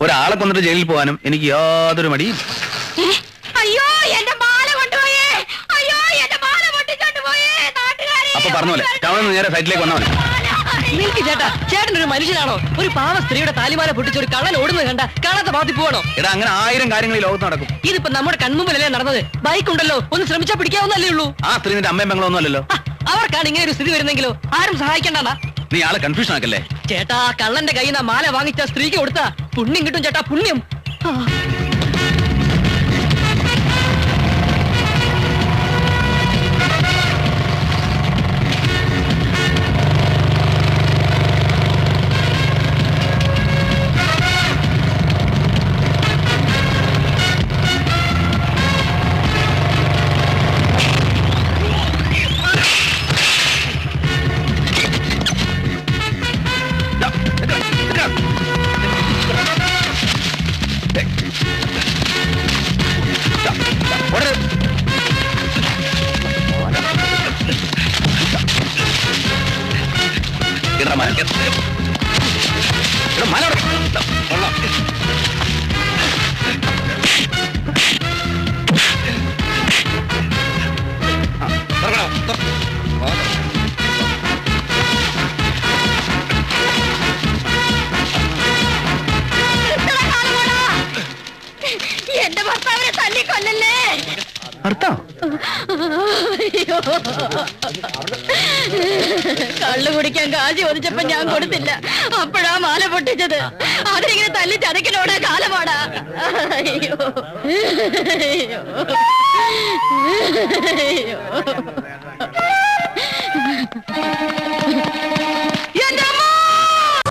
ഒരാളെ കൊന്നിട്ട് ജയിലിൽ പോകാനും എനിക്ക് യാതൊരു മടിയും. അയ്യോ എന്റെ മാല കൊണ്ടുപോയേ, അയ്യോ എന്റെ മാല പൊട്ടിച്ചോണ്ട് പോയേ നാട്ടുകാരെ. അപ്പൊ പറഞ്ഞോലെ ടൗണിൽ നിന്ന് നേരെ സൈറ്റിലേക്ക് വന്നാൽ മതി. നിൽക്ക് ചേട്ടാ, ചേട്ടനൊരു മനുഷ്യനാണോ? ഒരു പാവ സ്ത്രീയുടെ താലിമാല പൊട്ടിച്ച് ഒരു കള്ളൻ ഓടുന്നത് കണ്ട കാണാത്ത ഭാഗത്ത് പോകണോ? എടാ അങ്ങനെ 1000 കാര്യങ്ങൾ ഈ ലോകത്ത് നടക്കും. ഇതിപ്പോ നമ്മുടെ കൺമുമ്പിലല്ലേ നടന്നത്? ബൈക്ക് ഉണ്ടല്ലോ, ഒന്ന് ശ്രമിച്ചാൽ പിടിക്കാവുന്നല്ലേ ഉള്ളൂ. ആ സ്ത്രീ നിന്റെ അമ്മയും പെങ്ങളൊന്നും അല്ലല്ലോ. അവർക്കാണ് ഇങ്ങനെ ഒരു സ്ഥിതി വരുന്നെങ്കിലോ ആരും സഹായിക്കണ്ടാ. നീ ആളെ കൺഫ്യൂഷൻ ആക്കല്ലേ. ചേട്ടാ, കള്ളന്റെ കയ്യിൽ നിന്ന് മാല വാങ്ങിച്ച സ്ത്രീക്ക് കൊടുത്താ പുണ്യം കിട്ടും ചേട്ടാ, പുണ്യം. എന്റെ ഭർത്താവിനെ തല്ലിക്കൊല്ലല്ലേ. കള്ളു കുടിക്കാൻ കാശി ഒതിച്ചപ്പോ ഞാൻ കൊടുത്തില്ല, അപ്പോഴാ മാല പൊട്ടിച്ചത്. അതിനിങ്ങനെ തല്ലി ചതക്കിനോടാ കാലമാടാ. അയ്യോ അയ്യോ